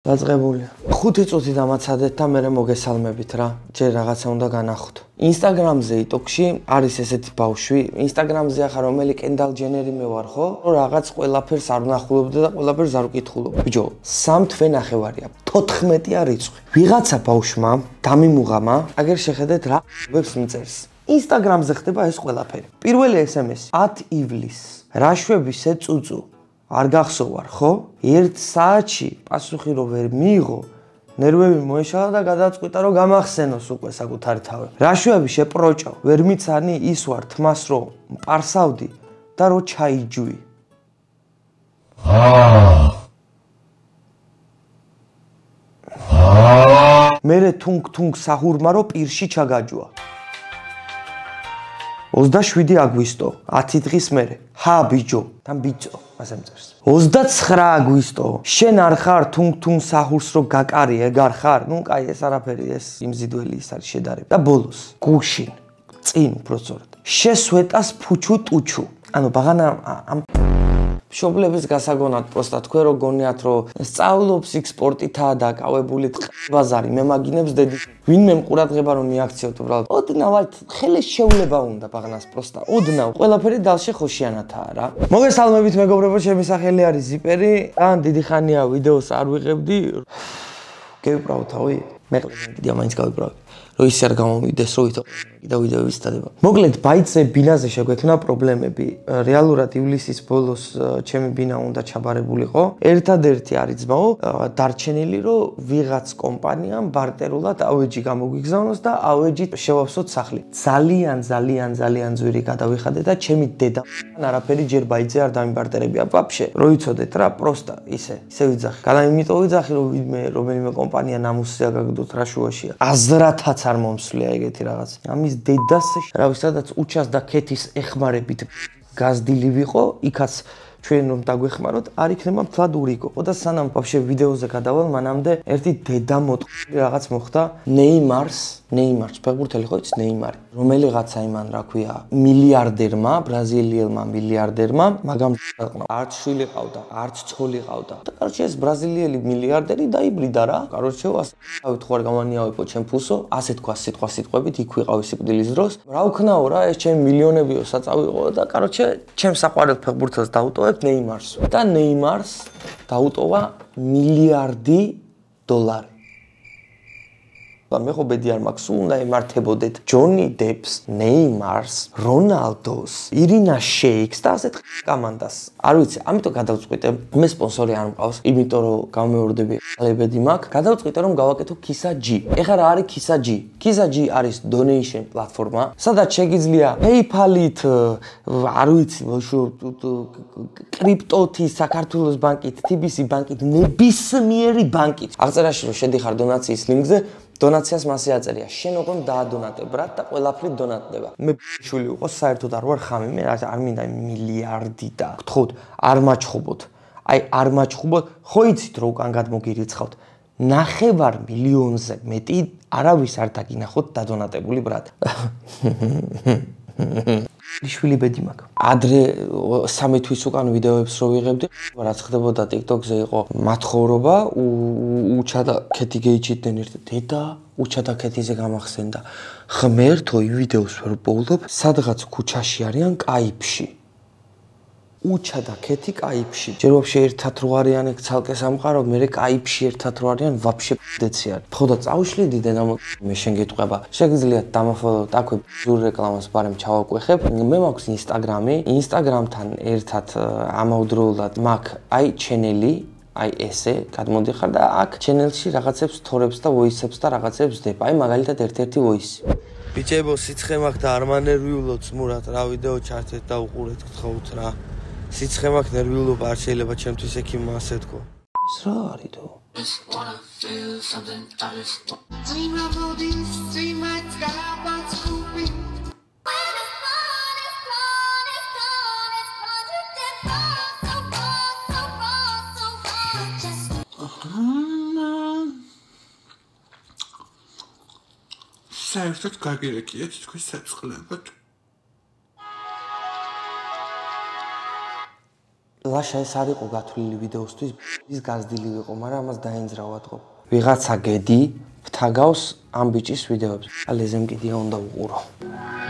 დაწყებული. 5 წუთი დამაცადეთ და მე მოგესალმებით რა. ჯერ რაღაცა უნდა განახოთ. Instagram-ზე TikTok-ში არის ესეთი ბავშვი. Instagram-ზე ახლა რომელი კენდალ ჯენერი მე ვარ, ხო? რაღაც ყველაფერს არ ვნახულობდი და ყველაფერს არ ვკითხულობ. ბიჭო, 3 თვე ნახევარია. 14-ია რიცხვი. ვიღაცა ბავშვმა დამიმუღამა, აგერ შეხედეთ რა ვებს მწერს. Instagram-ზე ხდება ეს ყველაფერი. პირველი SMS 10 ივლისს. რა შვებისე წუწუ. არ გახსოვარ, ხო? 1 საათში პასუხი რო ვერ მიიღო, ნერვები მოეშალა და გადაწყვიტა რომ გამახსენოს უკვე საკუთარი თავი. რა შვები შეპროჭო, ვერ მიცანი ის ვარ თმას რო მპარსავდი და რო ჩაიჯვი. მერე თუნგ საჰურმა რო პირში ჩაგაჯვა. 27 აგვისტო, 10 დღის მერე. ჰა ბიჯო, თან ბიჭო, ასე მწერს. 29 აგვისტო, შენ არ ხარ თუნგ საჰურს რო გაკარი, ეგარ ხარ? ნუ კაი, ეს არაფერი, ეს იმზიდველი ის არის შედარება. და ბოლოს, გუშინ, წინ უბრალოდ. შესვეტას ფუჩუ ტუჩუ. ანუ ბაღანა ამ მშობლების გასაგონად პროსტა თქვენ რო გონიათ რომ სწავლობს იქ სპორტითაა დაკავებული ბაზარი მემაგინებს დედი ვინმე მყურადღება რომ მიაქციოთ უბრალოდ ოდნავად ხელის შეულება უნდა ბაღნას პროსტა ოდნავ ყველაფერი დალში ხოშიანათაა რა მოგესალმებით მეგობრებო ჩემი სახელი არის ზიპერი ან დიდი ხანია ვიდეოს არ ვიღებდი გევიბრაო თავი მე კიდე მაინც გავიბრაო რომ ისე არ გამომიდეს რომ და ვიდეო ვისტადება. მოკლედ ბაიტზე ბინაზე შეგვექნა პრობლემები. რეალურად ივლისის ბოლოს ჩემი ბინა უნდა ჩაბარებულიყო. ერთადერთი არის ძმაო, დარჩენილი რომ ვიღაც კომპანიამ ბარტერულად ავეჯი გამოგვიგზავნოს და ავეჯით შევავსოთ სახლი. ძალიან ძვირი გადავიხადე და ჩემი დედა არაფერი ჯერ ბაიტზე არ დამიბარტერებია. ვაფშე, რო იცოდეთ რა, პროსტა ისე ვიძახი. გადა იმიტომ ვიძახი რომ ვინმე რომელიმე კომპანია ნამუსია გაგდოთ რა შუაშია. აზრათაც არ მომსვლია ეგეთი რაღაც. ამის დედას რა ვისადაც უჩას და ქეთის ეხმარებით გაზდილი ვიყო, იქაც ჩვენ რომ დაგვეხმაროთ, არ იქნება მთლად ურიგო და სანამ ვაფშე ვიდეოზე გადავალ, მანამდე ერთი დედა მოტყული რაღაც მოხდა ნეიმარს, ფეხბურთელი ხო იცი ნეიმარი, რომელიღაცა იმან რა ქვია, მილიარდერმა, ბრაზილიელმა მილიარდერმა, მაგამ არც შვილი ყავდა, არც ცოლი ყავდა. და კაროჩე ეს ბრაზილიელი მილიარდერი დაიბრიდა რა. კაროჩე ასეთ ხوار გამანიავებო ჩემ ფულსო, ასე თქვა სიტყვებით, იქ ვიყავი სიკვდილის დროს. რა ვქნაო რა, ეს ჩემი მილიონებიო საწავიღო და კაროჩე ჩემ საყვარელ ფეხბურთელს დაუტოვებ ნეიმარს. და ნეიმარს დაუტოვა მილიარდი დოლარი. მე ხო ბედი არ მაქვს, უნდა ემართებოდეთ ჯონი დეპს, ნეიმარს, რონალდოს, ირინა შეიქს და ასეთ კომანდას. არ ვიცი, ამიტომ გადავწყვიტე, მე სპონსორი არ მყავს, იმიტომ რომ გამეორდები ყლებედი მაქვს, გადავწყვიტე რომ გავაკეთო KISA-G. ეხლა რა არის KISA-G? KISA-G არის donation პლატფორმა, სადაც შეგიძლია PayPal-ით, არ ვიცი, კრიპტოთი, საქართველოს ბანკით, TBC ბანკით, ნებისმიერი ბანკით. აღწერაში რომ შედიხარ დონაციის ლინკზე დონაციას მასე აწერია. შენ ოღონ დაადონატე ბრატ და ყველაფერი დონატდება. მე შვილი ვიყო, საერთოდ არ ვარ ხამი, მე არ მინდა მილიარდი და გთხოვთ, არ მაჩხუბოთ. არ მაჩხუბოთ, ხო იცით რომ უკან გადმოგირიცხავთ. 9 მილიონზე მეტი არავის არ დაგინახოთ დადონატებული ბრატ. შვილი ბედი მაქვს. ადრე 3 თვის უკან ვიდეოებს რო ვიღებდი, რაც ხდებოდა TikTok-ზე იყო მათხოვრობა, უჩადა ქეთი გეიჩიდნენ ერთ დედა, უჩადა ქეთიზე გამახსენდა. ღმერთო, ვიდეოს ვერ პოულობ, სადღაც ქუჩაში არიან კაიფში. უჩადა ქეთი კაიფში. ჯერ ვაფშე ერთად რო არიან ეგ ცალკე სამყარო, მე კაიფში ერთად რო არიან, ვაფშე დეციან. ხო და წავშლიდი და მე შენ გეტყვება. შეგიძლიათ დამაფოლოთ აქვე ზურ რეკლამას ბარემ ჩავაკვეხებ. მე მაქვს Instagram-თან ერთად ამავდროულად მაქვს ჩენელი, ესე გადმოდიხარ და აქ ჩენელში რაღაცებს თორებს და ვოისებს და რაღაცებს დებ. მაგალითად ერთ-ერთი ვოისი. ბიჭებო, სიცხე მაქვს და არ მანერვიულობ მურად რა ვიდეო ჩართეთ და უყურეთ გთხოვთ რა. სიცხე მაქვს ნერვიულობა არ შეიძლება ჩემთვის ექიმმა ასე თქო. ეს რა არის თო? საერთოდ გაგირეკიეთ თქვენ საწყლებად. ლაშა ეს არ იყო გათვლილი ვიდეოსთვის, ის გაზრდილი ვიყო, მაგრამ ამას დაენძრავად ხო. ვიღაცა გედი ვთაგავს ამ ბიჭის ვიდეოებს. ალეზემ კიდია უნდა უყურო.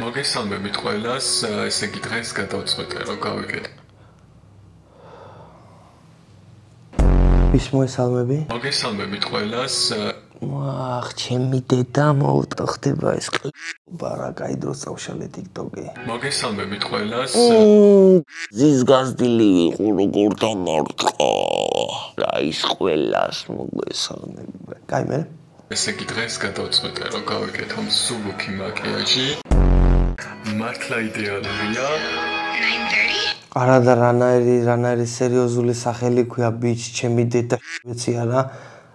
მოგესალმებით ყველას, ესე იგი დღეს გადავწყვეტე რომ გავიგეთ. ვის მოესალმები? მოგესალმებით ყველას. ვახ, ჩემი დედა მოუტახდება ეს ყლება რა კაი დროს წავშალე TikTok-ი. მოგესალმებით ყველას. ზის გაზრდილი ვიყო როგორ დამარტყა. რა ის ყველას მოგესალმები. კაი მე? ესე იგი დღეს გადავწყვეტე რომ გავიგეთ ამ სულუქი მაკიაჟი. მართლა იდეალურია. არა და რანაირი სერიოზული სახელი ქვია ბიჭ ჩემი დედა ვიცი არა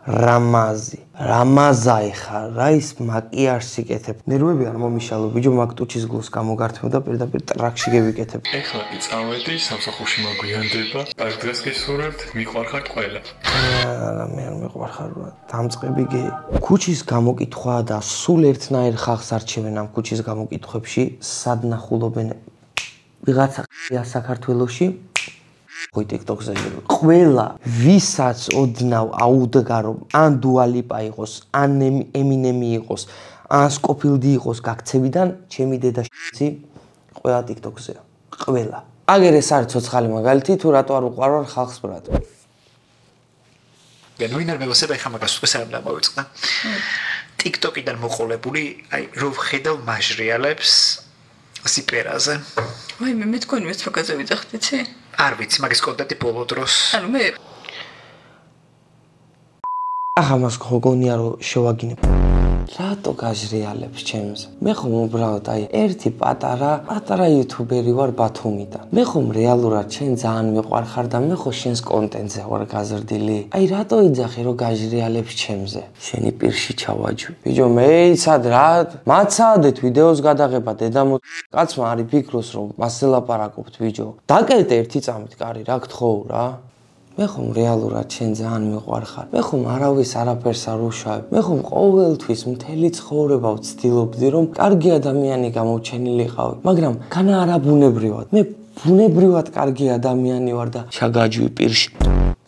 რამაზი რამაზაი ხარ რა ის მაკიაჟს იკეთებ ნერვები არ მომიშალო ბიჭო მაგტუჩის გულს გამოგართმევ და პირდაპირ ტრაქში გევიკეთებ ეხლა კი წავედი სამსახურში მაგვიანდება კარგ დღეს გისურვებთ მიყვარხართ ყველა არა მე არ მიყვარხარ რა დამწყები გი ქუჩის გამოკითხვა და სულ ერთნაირ ხალხს არჩევენ ამ ქუჩის გამოკითხვებში სად ნახულობენ ვიღაცა საქართველოში ხო TikTok-ზე ყველა ვისაც ოდნავ აუდგა რომ ან დუალიპა იყოს ან ემინემი იყოს ან სკოფილდი იყოს გაქცევიდან ჩემი დედაში ყველა TikTok-ზეა ყველა აგერ ეს არის ცოცხალი მაგალითი თუ რატო არ უყვარვარ ხალხს ბრატ გენუინარ მეგოსება ხა მაგას უკვე სამ დამოვიწყდა TikTok-იდან მოყოლებული აი რო ვხედავ მაჟრიალებს სიპერაზე ვაი მე თქვენი ეს რო გაზევიძახთ იცი? არ ვიცი მაგის კონტენტი ბოლო დროს ანუ მე ახლა მას ხო გონია რომ შევაგინებ რატო გაჟრიალებს ჩემს მე ხომ უბრალოდ აი ერთი პატარა იუთუბერი ვარ ბათუმიდან მე ხომ რეალურად შენ ძალიან მიყვარხარ და მე ხო შენს კონტენტზე ვარ გაზრდილი აი რატო იძახი რომ გაჟრიალებს ჩემზე შენი პირში ჩავაჯვი ბიჭო მე იცად რა მაცადეთ ვიდეოს გადაღება დედამო კაცმა არის ფიქრობს რომ მასზე ლაპარაკობთ ბიჭო დაკეტე ერთი წამით კარი რა გთხოვ რა მე ხომ რეალურად შენ ძალიან მიყვარხარ. მე ხომ არავის არაფერს არ უშავებ. მე ხომ ყოველთვის მთელი ცხოვრება ვცდილობდი რომ კარგი ადამიანი გამოჩენილიყავი, მაგრამ განა არა ბუნებრივად. მე ბუნებრივად კარგი ადამიანი ვარ და ჩაგაჯვი პირში.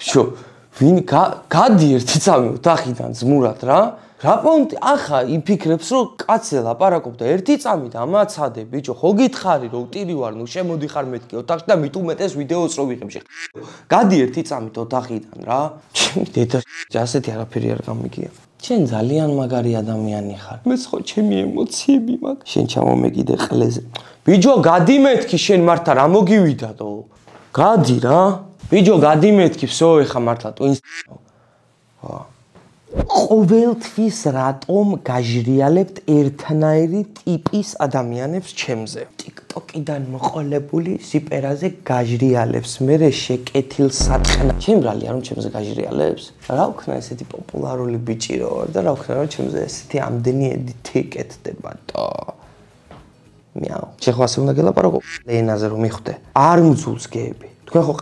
შო, ვინ გადი ერთი წამი ოთახიდან ძმურად რა? რა პონტი ახლა იფიქრებს რომ კაცზე ლაპარაკობ და ერთი წამით ამაცადე ბიჭო ხო გითხარი რომ ტირი ვარ ნუ შემოდიხარ მეთქი ოთახში და მით უმეტეს ვიდეოს რო ვიღებ გადი ერთი წამით ოთახიდან რა დედა ასეთი არაფერი არ გამიგია შენ ძალიან მაგარი ადამიანი ხარ მე ხო ჩემი ემოციები მაგ შენ ჩამომეკიდე ყლეზე ბიჭო გადი მეთქი შენ მართლა რა მოგივიდადო გადი რა ბიჭო გადი მეთქი всё ეხა მართლა ტვინს ყოველთვის რატომ გაჟრიალებთ ერთნაირი ტიპის ადამიანებს ჩემზე TikTok-იდან მოყოლებული სიპერაზე გაჟრიალებს მე შეკეთილ საწყნა ჩემ ბრალია რომ ჩემზე გაჟრიალებს რა ვქნა ესეთი პოპულარული ბიჭი რო ვარ და რა ვქნა რომ ჩემზე ესეთი ამდენი ედიტი ეკეთდება და მიაუ შეხო ასე უნდა გელაპარაკო ენაზე რომ მიხვდე არ მძულს გეები თქვენ ხო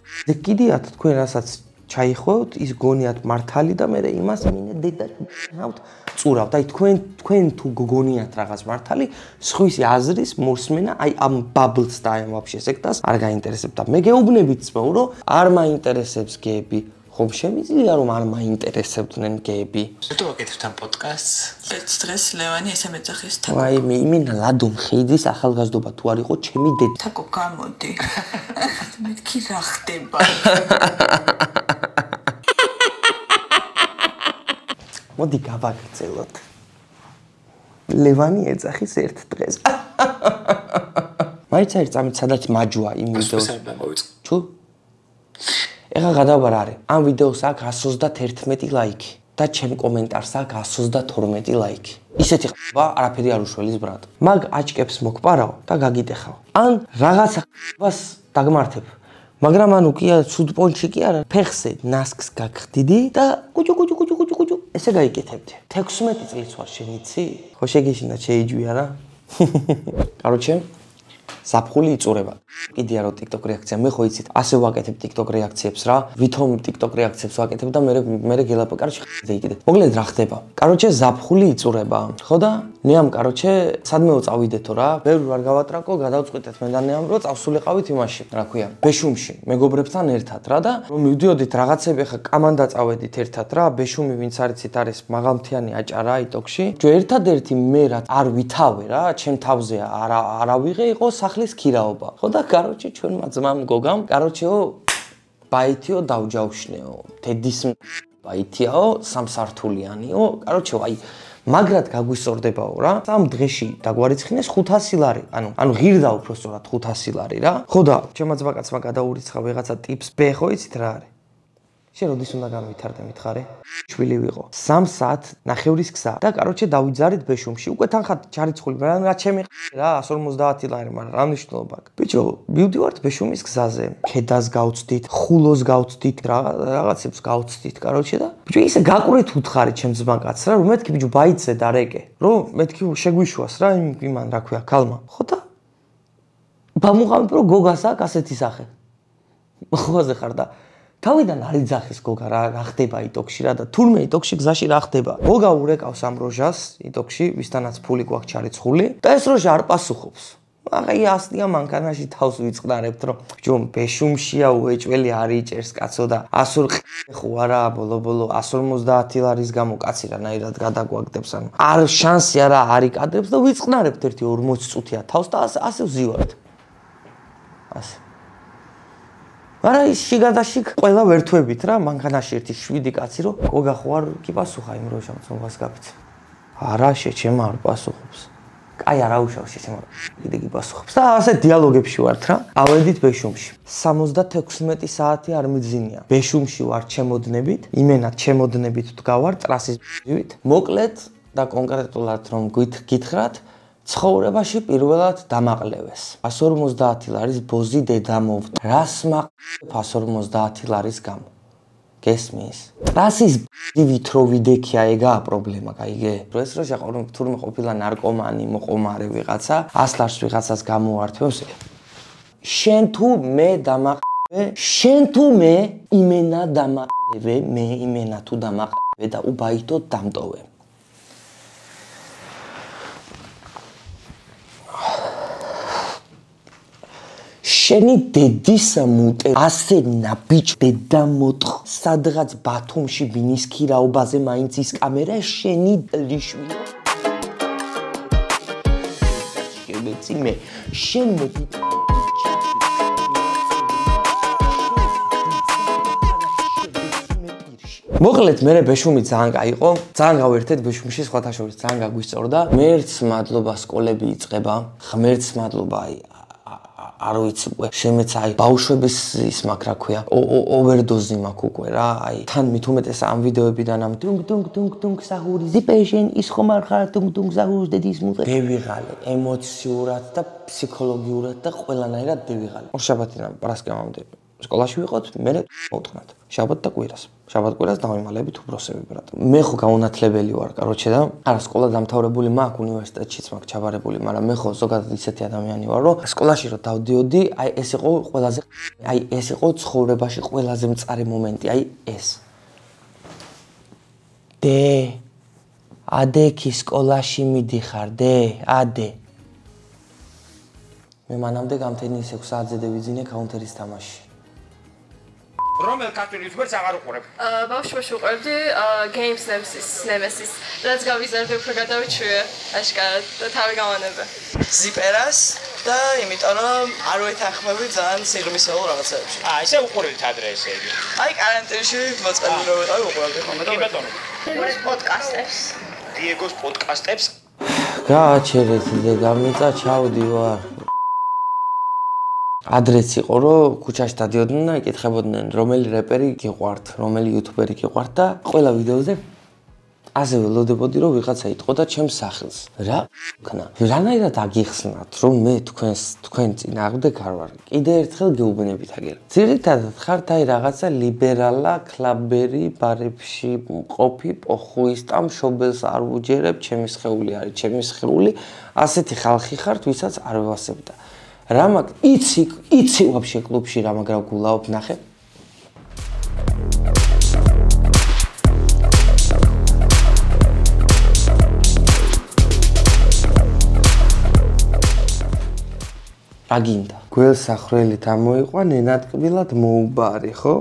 კიდიათ თქვენ რასაც ჩაიხვევთ ის გონიათ მართალი და მე იმას მინე დედა ნავთ წურავთ აი თქვენ თუ გონიათ რაღაც მართალი სხვისი აზრის მოსმენა აი ამ ბაბლს და ამ ვაფშე სექტას არ გაინტერესებთ და მე გეუბნებით ძმაო რომ არ მაინტერესებს გეები ხომ შემიძლია რომ არ მაინტერესებდნენ გეები რატო ვაკეთებთ ამ პოდკასტს ერთ დღეს ლევანი ესე მეძახის თაკო აი მე იმინა ლადო მხედის ახალგაზრდობა თუ არ იყო ჩემი დედა თაკო გამოდი მეთქი რა ხდება მოდი გავაგრძელოთ. ლევანი ეძახის ერთ დღეს. მაინც არის წამით სადაც მაჯვა იმ ვიდეოს. თუ? ეხლა გადავარ არის. ამ ვიდეოს აქვს 131 ლაიქი და ჩემ კომენტარს აქვს 132 ლაიქი. ისეთი ხება არაფერი არ უშველის ბრატ. მაგ აჭკებს მოგპარავ და გაგიტეხავ. ან რაღაცა ხებას დაგმართებ. მაგრამ ანუ კი არა ცუდ პონჩი კი არა ფეხზე ნასკს გაგხდიდი და კუჭუ ესე გაიკეთებდი 16 წელს ვარ შენ იცი ხო შეგეშინა შეიჯვია რა კაროჩე ზაფხული იწურება. კიდია რო TikTok რეაქცია, მე ხო იცით, ასე ვაკეთებ TikTok რეაქციებს რა. ვითომ TikTok რეაქციებს ვაკეთებ და მე გელაპა, კაროჩე იქიდე. მოგლედ რა ხდება? კაროჩე ზაფხული იწურება. ხო და ნეამ კაროჩე სადმეო წავიდეთო რა. ბევრი ვარ გავატრაკო, გადავწყვიტეთ მე და ნეამ რო წავსულიყავით იმაში, რა ქვია, ბეშუმში, მეგობრებთან ერთად რა და რომ მივდიოდით რაღაცები ხა კამანდა წავედით ერთად რა. ბეშუმი ვინც არიცით არის მაღალმთიანი აჭარა იტოქში. ჯო ერთადერთი მე რა არ ვითავე რა, ჩემ თავზე არა ვიღე იყო სახლის ქირაობა. ხო და კაროჩე ჩვენმა ძმამ გოგამ, კაროჩეო ბაითიო დავჯავშნეო. თედის ბაითიაო სამსართულიანიო. კაროჩე აი მაგრად გაგვისწორდებაო რა. სამ დღეში დაგვარიცხინეს 500 ლარი. ანუ ღირდა უпростоრად 500 ლარი რა. ხო და ჩემმა ძმაკაცმა გადაურიცხა ვიღაცა ტიპს. ბე ხო იცით რა არის? შენ როდის უნდა გამვითარდე მითხარე? შვილი ვიყო. 3 საათ ნახევრის გზა და კაროჩე დავიძარით ბეშუმში. უკვე თან ხარ ჩარიცხული, რა ჩემი რა 150 ლარი, მაგრამ რა მნიშვნელობა აქვს? ბიჭო, მივდივართ ბეშუმის გზაზე. ქედას გავწდით, ხულოს გავწდით, რაღაცებს გავწდით, კაროჩე და ბიჭო ისე გაყვრით უთხარი ჩემს ძმაკაცს რა, რომ მეთქი ბიჭო ბაიცე და რეკე. რომ მეთქი შეგვიშვას რა იმან რა ქვია, ქალმა. ხო და ბამუღამი რომ გოგას აქვს ასეთი სახე. ხოაზე ხარ და თავიდან არ იძახეს გოგა რა ხდება იტოქში რა და თურმე იტოქში გზაში რა ხდება. გოგა ურეკავს ამ როჟას იტოქში, ვისთანაც ფული გვაქვს ჩარიცხული და ეს როჟა არ პასუხობს. აი ასტია მანქანაში თავს ვიწყნარებთ რომ ბიჭო ბეშუმშია უეჭველი არ იჭერს კაცო და 100 ხო არა ბოლო 150 ლარის გამო კაცი რანაირად გადაგვაგდებს ანუ არ შანსი არა არ იკადრებს და ვიწყნარებთ ერთი 40 წუთია თავს და ასე ვზივართ. ასე არა ის შიგადაშიგ ყველა ვერთვებით რა მანქანაში ერთი 7 კაცი რომ გოგა ხო არ კი პასუხა იმ როჟამ ცნობას გაფიცე. არა შეჩემა არ პასუხობს. კაი არა უშავს შეჩემა კიდე კი პასუხობს. და ასე დიალოგებში ვართ რა. ავედით ბეშუმში. 76 საათი არ მიძინია. ბეშუმში ვარ ჩემოდნებით, იმენა ჩემოდნებით ვდგავარ ტრასის ვით. მოკლედ და კონკრეტულად რომ გითხრათ ცხოვრებაში პირველად დამაყლევეს 150 ლარის ბოზი დედამოვდა. რას მაყლევ 150 ლარის გამო? გესმის? რასის ვით რო ვიდექია ეგაა პრობლემა, გაიგე? რო ეს რო თურმე ყოფილა ნარკომანი, მოყომარე ვიღაცა, 100 ლარს ვიღაცას გამოართვევს. შენ თუ მე დამაყლევე, შენ თუ მე იმენა დამაყლევე, მე იმენა თუ დამაყლევე და უბაითო დამტოვე. შენი დედის მუტე ასე ნაბიჯ დედამოტყ სადღაც ბათუმში ბინის ქირაობაზე მაინც ის კამერა შენი ლიშვილი შემეცი მე შენ მოკლედ მე ბეშუმი ძალიან კაიყო ძალიან გავერთეთ ბეშუმში სხვათა შორის ძალიან გაგვისწორდა მერც მადლობა სკოლები იწყება ღმერთს მადლობა არ ვიცი შემეც აი ბავშვების ის მაგ რა ქვია ოვერდოზი მაქვს უკვე რა აი თან მით უმეტეს ამ ვიდეოებიდან ამ დუნგ საჰური ზიპეშენ ის ხომ არ ხარ დუნგ საჰურის დედის მუყე დევიღალე ემოციურად და ფსიქოლოგიურად და ყველანაირად დევიღალე ორშაბათიდან პრასკევამდე სკოლაში ვიყოთ მე მოვტყნათ შაბათ და კვირას შაბათ-კვირას დავიმალებით უბროსები ბრატ მე ხო გაუნათლებელი ვარ კაროჩე და არა სკოლა დამთავრებული მაქვს უნივერსიტეტშიც მაქვს ჩაბარებული მაგრამ მე ხო ზოგადად ისეთი ადამიანი ვარ რომ სკოლაში რომ დავდიოდი აი ეს იყო ყველაზე აი ეს იყო ცხოვრებაში ყველაზე მწარე მომენტი აი ეს დე ადექი სკოლაში მიდიხარ დე ადე მე მანამდე გამთენი 6 საათზე დავიძინე კაუნტერის თამაში რომელ კარტონის ვერც აღარ უყურებ? ბავშვობაში უყურებდი Games Nemesis. რაც გავიზარდე უფრო გადავიჩვიე აშკარად და თავი გავანებე. ზიპერას და იმიტომ რომ არ ვეთანხმები ძალიან სიღრმისეულ რაღაცებში. ისე უყურებთ ადრე ესე იგი. აი კარანტინში მოწყობილი რო ვიყავი უყურებდი ხოლმე და ბატონო. Diegos პოდკასტებს. Diegos პოდკასტებს. გააჩერეთ და გამიწა ჩავდივარ. ადრეც იყო რომ ქუჩაში დადიოდნენ და იკითხებოდნენ რომელი რეპერი გიყვართ, რომელი იუთუბერი გიყვართ და ყველა ვიდეოზე ასე ველოდებოდი რომ ვიღაცა იტყო და ჩემს სახელს. რა ხნა? რანაირად აგიხსნათ რომ მე თქვენ წინააღმდეგ არ ვარ. კიდე ერთხელ გეუბნებით აგერ. ძირითადად ხართ აი რაღაცა ლიბერალა, კლაბერი, ბარებში მყოფი, პოხუისტა, მშობელს არ უჯერებ, ჩემი სხეული არის, ჩემი სხეული. ასეთი ხალხი ხართ, ვისაც არ ვასებდა. რა მაგ იცი ვაფშე კლუბში რა მაგრა გულაობ ნახე რა გინდა გველსახრელი დამოიყვან ენატკბილად მოუბარი ხო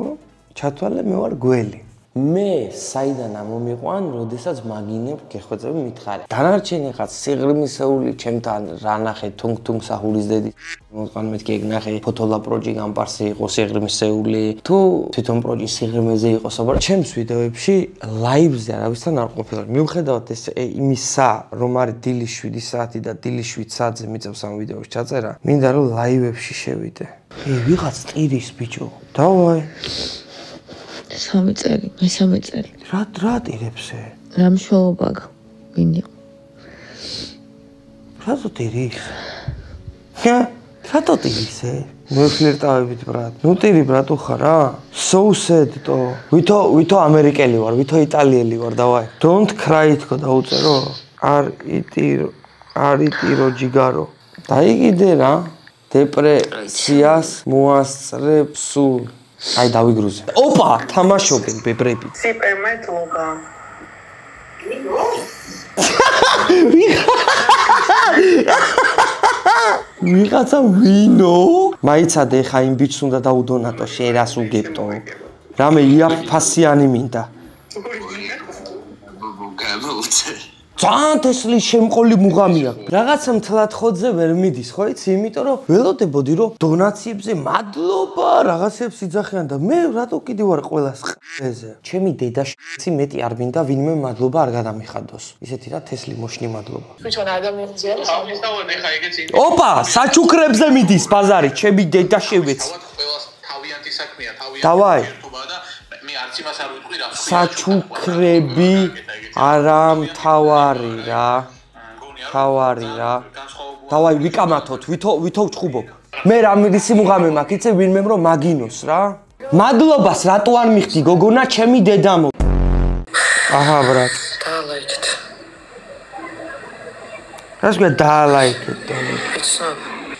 ჩათვალე მე ვარ გველი მე საიდან ამომიყვან, როდესაც მაგინებ გეხვეწები მითხარი. დანარჩენი ხაც სიღრმისეული ჩემთან რა ნახე თუნგ საჰულის დედი. მოყვან მეთქი ეგ ნახე ფოტოლა პროჯი გამპარსი იყო სიღრმისეული. თუ თვითონ პროჯი სიღრმეზე იყო საბარ. ჩემს ვიდეოებში ლაივზე არავისთან არ ყოფილა. მიუხედავად ეს იმისა, რომ არის დილის 7 საათი და დილის 7 საათზე მიწევს ამ ვიდეოს ჩაწერა, მინდა რომ ლაივებში შევიდე. ვიღაც ტირის ბიჭო. დავაი სამი წელი, მესამე წელი. რა ტირებსე? რა მშოვობა ვინ იყო? რატო ტირის? რატო ტირისე? მოიფლირტავებით ბრატ. ნუ ტირი ბრატო ხარ რა? So sad to. ვითო ამერიკელი ვარ, ვითო იტალიელი ვარ, დავაი. Don't cry თქო დაუწერო. არ იტირო ჯიგარო. დაიგიდე რა. დეპრესიას მოასწრებს სულ. აი დავიგრუზე. ოპა, თამაშობენ ბებრები. სიპერ მადლობა. ვიღაცა ვინო? მაიცადე ხა იმ ბიჭს უნდა დაუდონატო შერას უგებტო. რამე იაფფასიანი მინდა. ძალიან თესლი შემყოლი მუღამია. რაღაცა მთლად ხოძზე ვერ მიდის, ხო იცი? იმიტომ რომ ველოდებოდი რომ დონაციებზე მადლობა, რაღაცებს იძახიან და მე რატო კიდე ვარ ყველას ყეზე. ჩემი დედაშიც მეტი არ მინდა ვინმე მადლობა არ გადამიხადოს. ისეთი რა თესლი მოშნი მადლობა. თვითონ ადამიანზე არის. ავსავენ ხა ეგეც იმ. ოპა, საჩუქრებზე მიდის ბაზარი, ჩემი დედაშევიც. ყველას თავიანთი საქმეა, დავაი. მე არც იმას არ ვიტყვი რა. საჩუქრები არა მთავარი რა. თავარი რა. დავაი ვიკამათოთ, ვითო ვჭუბობ. მე რა მიდისი მუღამე მაქვს, იცი ვინმე რომ მაგინოს რა. მადლობას რატო არ მიხდი გოგონა ჩემი დედამო. აჰა ბრატ. დაალაიქეთ. რას გვია დაალაიქეთ?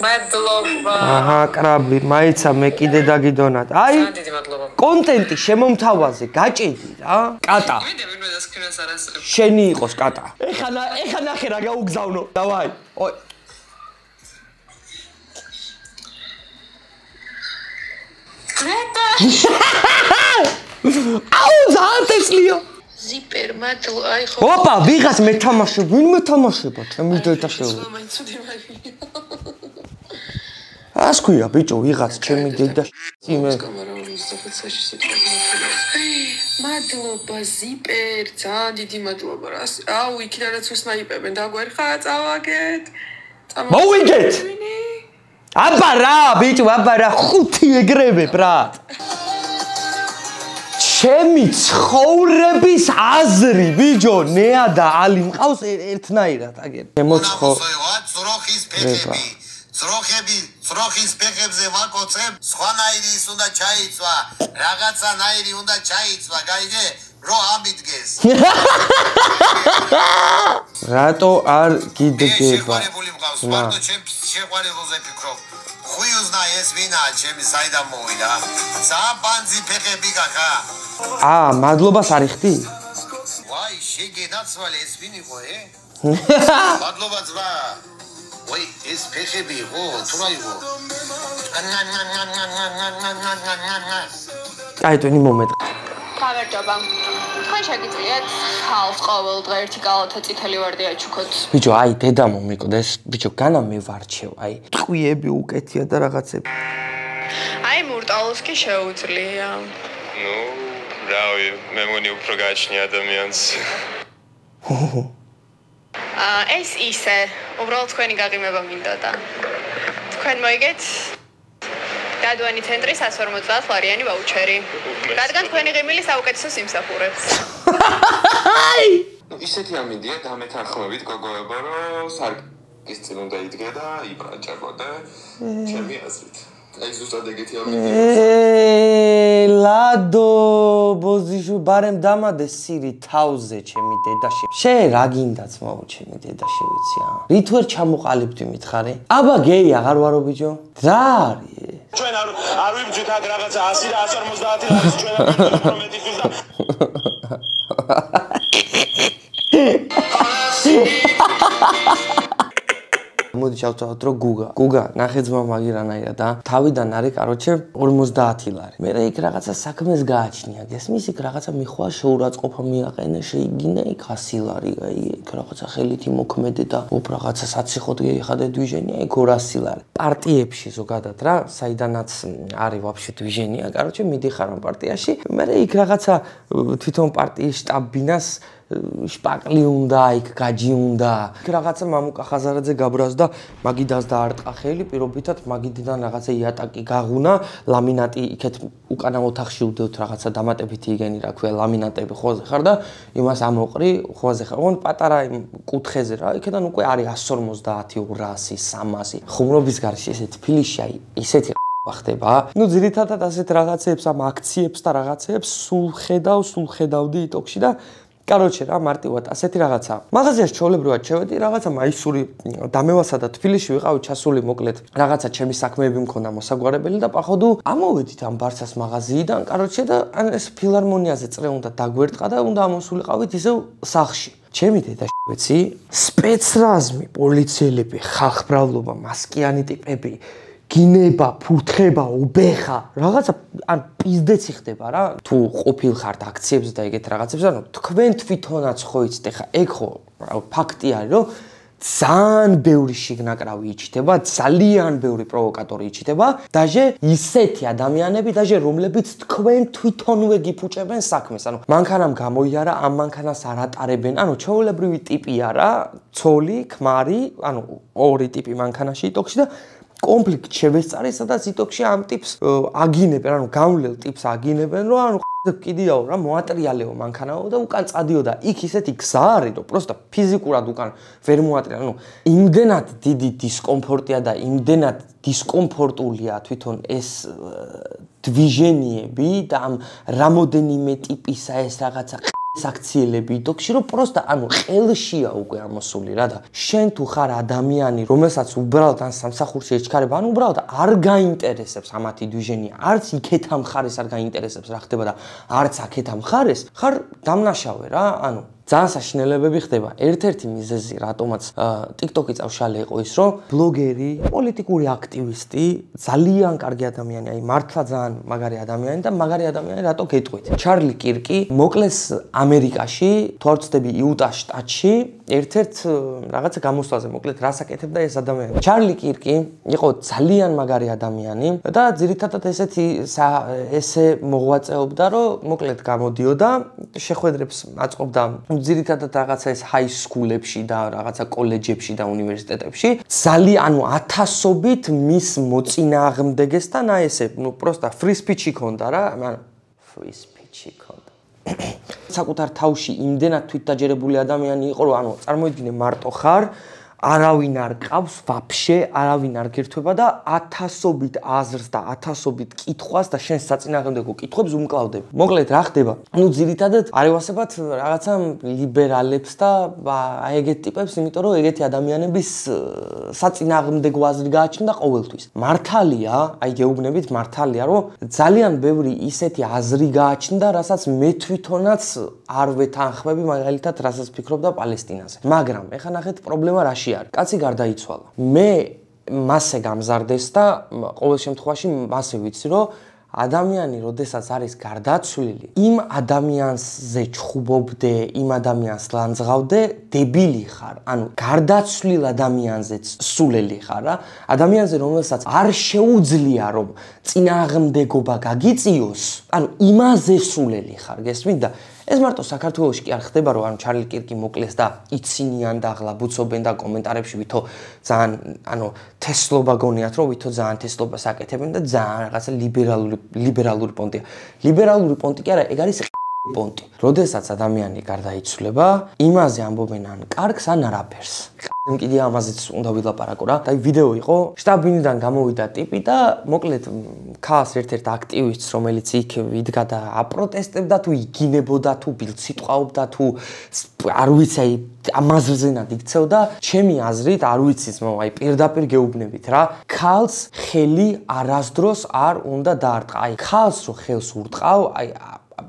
მადლობა. აჰა კრაბი, მაიცა მე კიდე დაგიდონათ. აი დიდი მადლობა. კონტენტი შემომთავაზე, გაჭედი რა. კატა. მინდა ვინმე დასკრინას არ ასწრებ. შენი იყოს კატა. ეხა ნახე რა გაუგზავნო. დავაი. ой. აუ ზანტესლიო. ზიპერ მადლ აი ხო. ოპა, ვიღაც მეთამაშებ, ვინ მეთამაშება? ჩემი დედა შეუძლია. მაინცუდი მაგია. ას ქვია ბიჭო, ვიღაც ჩემი დედა იმე. მადლობა ზიპერ, ძალიან დიდი მადლობა რა. აუ იქიდანაც უსნაიპებენ, დაგვერხა, წავაგეთ. მოვიგეთ. აბა რა, ბიჭო, აბა რა, 5 ეგრევე, ბრატ. ჩემი ცხოვრების აზრი, ბიჭო, ნეა და ალი მყავს ერთნაირად, აგერ. შემოცხო. ძროხის ფეხებზე ვაკოცებ, სხვანაირი ის უნდა ჩაიცვა, რაღაცანაირი უნდა ჩაიცვა, გაიგე? რო ამიდგეს. რატო არ გიდგება? მარტო ჩემს შეყვარებულზე ფიქრობ. ხუიუზნა ეს ვინაა, ჩემი საიდან მოვიდა? საბანძი ფეხები გახა. მადლობას არ იხდი? ვაი, შეგენაცვალე ეს ვინ იყო, მადლობა ძმა. ვაი, ეს ფეხები იყო, თუ რა იყო? აი, ტვენი მომეტყ. გამარჯობა. თქვენ შეგიძლიათ ხალხ ყოველ დღე ერთი კალათა წითელი ვარდი აჩუქოთ. ბიჭო, აი, დედამო მიყდეს, ბიჭო, განა მე ვარჩევ, აი, ტყვიები უკეთია და რაღაცები. აი, მურტალოს კი შეუძლია. ნუ, რავი, მე მგონი უფრო გააჩნია ადამიანს. ეს ისე, უბრალოდ თქვენი გაღიმება მინდოდა. თქვენ მოიგეთ დადვანი ცენტრის 150 ლარიანი ვაუჩერი. რადგან თქვენი ღიმილი საუკეთესოს იმსახურებს. ისეთი ამინდია დამეთანხმებით გოგოებო, რომ სარკის წინ უნდა იდგე და იბრაჭებოდე ჩემი აზრით. აი ზუსტად ეგეთი ლადო ბოზიშვილი ბარემ დამადე სირი თავზე ჩემი დედაში შენ რა გინდაც მაო ჩემი დედაში ვიცი რით ვერ ჩამოყალიბდი მითხარი აბა გეი აღარ ვარო ბიჭო რა არის ჩვენ არ ვიბჯით აქ რაღაცა 100 და 150 არის ჩვენ არ პრომეთისთვის და მოდი ჩავწავოთ რომ გუგა ნახე ძმა მაგირანაირა და თავიდან არის კაროჩე 50 ლარი მე იქ რაღაცა საქმეს გააჩნია გესმის იქ რაღაცა მიხვა შეურაცხყოფა მიაყენე შეიგინე იქ 100 ლარი აი იქ რაღაცა ხელით იმოქმედე და ოპ რაღაცა საციხოდ გეიხადე დვიჟენია იქ 200 ლარი პარტიებში ზოგადად რა საიდანაც არის ვაფშე დვიჟენია კაროჩე მიდიხარ ამ პარტიაში მე იქ რაღაცა თვითონ პარტიის შტაბ-ბინას შპაკლი უნდა იქ გაჯი უნდა იქ რაღაცა მამუკა ხაზარაძე გაბრაზდა მაგიდას დაარტყა ხელი პირობითად მაგიდიდან რაღაცა იატაკი გაღუნა ლამინატი იქეთ უკანა ოთახში უდევთ რაღაცა დამატებითი იგენი რა ქვია ლამინატები ხოზე ხარ და იმას ამოყრი ხოზე ხარ ოღონდ პატარა იმ კუთხეზე რა იქიდან უკვე არის 150 200 300 ხუმრობის გარშე ესეთ თბილისში აი ისეთი ხდება ნუ ძირითადად ასეთ რაღაცებს ამ აქციებს და რაღაცებს სულ ხედავდი იტოქში და კაროჩე რა მარტივად ასეთი რაღაცა მაღაზიაში ჩაოლებრივად შევედი რაღაცა მაისური დამევასა და თბილისში ვიყავი ჩასული მოკლედ რაღაცა ჩემი საქმეები მქონდა მოსაგვარებელი და პაходу ამოვედით ამ ბარსას მაღაზიიდან კაროჩე და ეს ფილარმონიაზე წრე უნდა დაგვერტყა და უნდა ამოსულიყავით ისევ სახლში ჩემი დედა ვიცი სპეცრაზმი პოლიციელები ხალხმრავლობა მასკიანი ტიპები გინება, ფურთხება, უბეხა, რაღაცა ან პიზდეცი ხდება რა. თუ ყოფილ ხართ აქციებზე და ეგეთ რაღაცებზე, ანუ თქვენ თვითონაც ხო იცით, ეხა ეგ ხო ფაქტი არის, რომ ძალიან ბევრი შიგნაკრავი იჩითება, ძალიან ბევრი პროვოკატორი იჩითება, დაჟე ისეთი ადამიანები, დაჟე რომლებიც თქვენ თვითონვე გიფუჭებენ საქმეს. ანუ მანქანამ გამოიარა, ამ მანქანას არ ატარებენ. ანუ ჩვეულებრივი ტიპია რა, ცოლი, ქმარი, ანუ ორი ტიპი მანქანაში იტოქში და კონფლიქტ შევესწარი, სადაც იტოქში ამ ტიპს აგინებენ, ანუ გავლელ ტიპს აგინებენ, რომ ანუ კიდიაო რა, მოატრიალეო მანქანაო და უკან წადიო და იქ ისეთი გზა არის, რომ პროსტა ფიზიკურად უკან ვერ მოატრიალე, ანუ იმდენად დიდი დისკომფორტია და იმდენად დისკომფორტულია თვითონ ეს დვიჟენიები და ამ რამოდენიმე ტიპისა ეს რაღაცა აქციელები იტოქში რომ პროსტა ანუ ყელშია უკვე ამოსული რა და შენ თუ ხარ ადამიანი რომელსაც უბრალოდ ან სამსახურში ეჩქარება ან უბრალოდ არ გაინტერესებს ამათი დვიჟენია არც იქეთ ამ ხარეს არ გაინტერესებს რა ხდება და არც აქეთ ამ ხარეს ხარ დამნაშავე რა ანუ ძალიან საშინელებები ხდება. ერთ-ერთი მიზეზი, რატომაც TikTok-ი წავშალე იყო ის, რომ ბლოგერი, პოლიტიკური აქტივისტი, ძალიან კარგი ადამიანი, აი მართლა ძალიან მაგარი ადამიანი და მაგარი ადამიანი რატო გეტყვით. ჩარლი კირკი მოკლეს ამერიკაში, თუ არ ვცდები იუტას შტატში, ერთ-ერთ რაღაცა გამოსვლაზე მოკლედ რას აკეთებდა ეს ადამიანი. ჩარლი კირკი იყო ძალიან მაგარი ადამიანი და ძირითადად ესე მოღვაწეობდა, რომ მოკლედ გამოდიოდა, შეხვედრებს აწყობდა ძირითადად რაღაცა ეს ჰაი სკულებში და რაღაცა კოლეჯებში და უნივერსიტეტებში ძალიან ანუ ათასობით მის მოწინააღმდეგესთან აი ესე ნუ პროსტა ფრი სპიჩი ქონდა რა ანუ ფრი სპიჩი ქონდა საკუთარ თავში იმდენად თვითდაჯერებული ადამიანი იყო რომ ანუ წარმოიდგინე მარტო ხარ არავინ არ ყავს ვაფშე არავინ არ გერთვება და ათასობით აზრს და ათასობით კითხვას და შენ საწინააღმდეგო კითხვებს უმკლავდები. მოკლედ რა ხდება? ნუ ძირითადად არევასებად რაღაცა ლიბერალებს და აი ეგეთ ტიპებს, იმიტომ რომ ეგეთი ადამიანების საწინააღმდეგო აზრი გააჩნდა ყოველთვის. მართალია, აი გეუბნებით მართალია, რომ ძალიან ბევრი ისეთი აზრი გააჩნდა, რასაც მე თვითონაც არ ვეთანხმები, მაგალითად, რასაც ფიქრობდა პალესტინაზე. მაგრამ ეხლა ნახეთ პრობლემა რაში კაცი გარდაიცვალა. მე მასე გამზარდეს და ყოველ შემთხვევაში მასე ვიცი, რომ ადამიანი, როდესაც არის გარდაცვლილი, იმ ადამიანზე ჩხუბობდე, იმ ადამიანს ლანძღავდე, დებილი ხარ. ანუ გარდაცვლილ ადამიანზეც სულელი ხარ რა. ადამიანზე, რომელსაც არ შეუძლია რომ წინააღმდეგობა გაგიწიოს, ანუ იმაზე სულელი ხარ, გესმით და ეს მარტო საქართველოში კი არ ხდება რომ ანუ ჩარლი კირკი მოკლეს და იცინიან და აღლაბუცობენ და კომენტარებში ვითო ძალიან ანუ თესლობა გონიათ რომ ვითო ძალიან თესლობას აკეთებენ და ძალიან რაღაცა ლიბერალური პონტია. ლიბერალური პონტი კი არა, ეგ არის პონტი. როდესაც ადამიანი გარდაიცვლება, იმაზე ამბობენ ან კარგს, ან არაფერს. კიდე ამაზეც უნდა ვილაპარაკო რა. და ვიდეო იყო, შტაბინიდან გამოვიდა ტიპი და მოკლედ ქალს ერთ-ერთ აქტივისტს, რომელიც იქ იდგა და აპროტესტებდა თუ იგინებოდა თუ ბილციტყვაობდა თუ არ ვიცი, აი ამაზრზენად იქცევდა, ჩემი აზრით, არ ვიცი ძმო, აი პირდაპირ გეუბნებით რა. ქალს ხელი არასდროს არ უნდა დაარტყა. აი ქალს რო ხელს ურტყავ, აი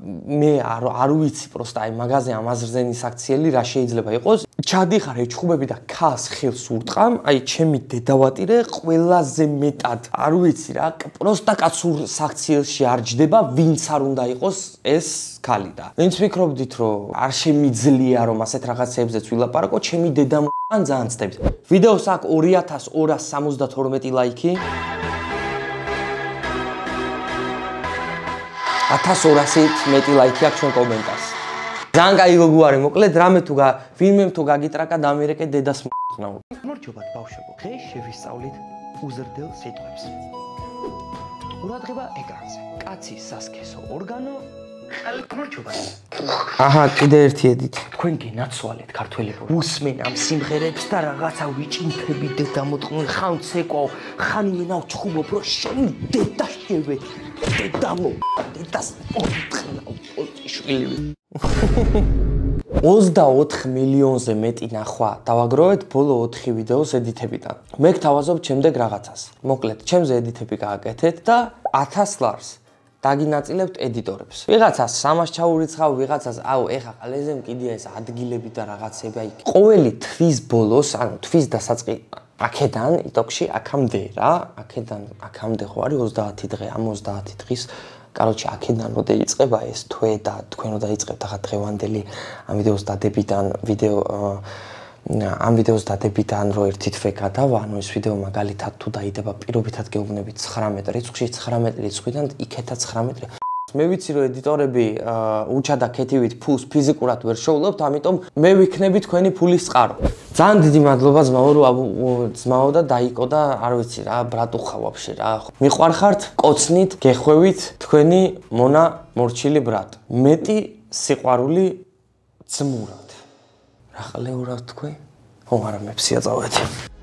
მე არ ვიცი პროსტა აი მაღაზე ამაზრზენის აქციელი რა შეიძლება იყოს. ჩადიხარ ეჩხუბები და ქალს ხელს ურტყამ, აი ჩემი დედავატირე ყველაზე მეტად არ ვიცი რა, პროსტა კაცურ საქციელში არ ჯდება, ვინც არ უნდა იყოს ეს ქალი და. ვინც ფიქრობდით რომ არ შემიძლია რომ ასეთ რაღაცებზეც ვილაპარაკო, ჩემი დედამ ძალიან ცდებით. ვიდეოს აქვს 2272 ლაიქი. 1200-ით მეტი ლაიქი აქვს ჩვენ კომენტარს. ძალიან კაი გოგუარი, მოკლედ რამე თუ ვინმე თუ გაგიტრაკა დამირეკე დედას მოხნაო. მორჩობათ ბავშვებო, დღეს შევისწავლით უზრდელ სიტყვებს. ყურადღება ეკრანზე. კაცის სასქესო ორგანო მორჩობათ. აჰა, კიდე ერთი ედით. თქვენ გენაცვალეთ ქართველებო. უსმენ ამ სიმღერებს და რაღაცა ვიჭინთები დედა მოტყნული ხან ცეკვაო, ხან იმენა ვჩხუბობ რომ შენი დედა შევე. დედამო, დედას მოხნაო, შვილი. 24 მილიონზე მეტი ნახვა დავაგროვეთ ბოლო 4 ვიდეოს ედიტებიდან. მე გთავაზობ ჩემდეგ რაღაცას. მოკლედ, ჩემზე ედიტები გააკეთეთ და 1000 ლარს დაგინაწილებთ ედიტორებს. ვიღაცას 300 ჩაურიცხავ, ვიღაცას აუ ეხა ყალეზე მკიდია ეს ადგილები და რაღაცები. აი, ყოველი თვის ბოლოს, ანუ თვის დასაწყი აქედან იტოქში აქამდე რა, აქედან აქამდე ხო არის 30 დღე, ამ 30 დღის короче, აქედან რო დაიწყება ეს თვე და თქვენ რო დაიწყებთ ახლა დღევანდელი ამ ვიდეოს დადებიდან, ამ ვიდეოს დადებიდან რო ერთი თვე გადავა, ანუ ეს ვიდეო მაგალითად თუ დაიდება პირობითად გეუბნებით 19 რიცხვში, 19 რიცხვიდან იქეთა 19 მე ვიცი რომ ედიტორები უჩადა ქეთივით ფულს ფიზიკურად ვერ შოულობთ, ამიტომ მე ვიქნები თქვენი ფულის წყარო. ძალიან დიდი მადლობა ძმაო, რომ ძმაო და დაიკო და არ ვიცი რა, ბრატუხა ვაფშე რა. მიყვარხართ, კოცნით, გეხვევით თქვენი მონა მორჩილი ბრატ. მეტი სიყვარული ძმურად. რა ყლეურავთ თქვენ? ხო, არა მე ფსია წავედი.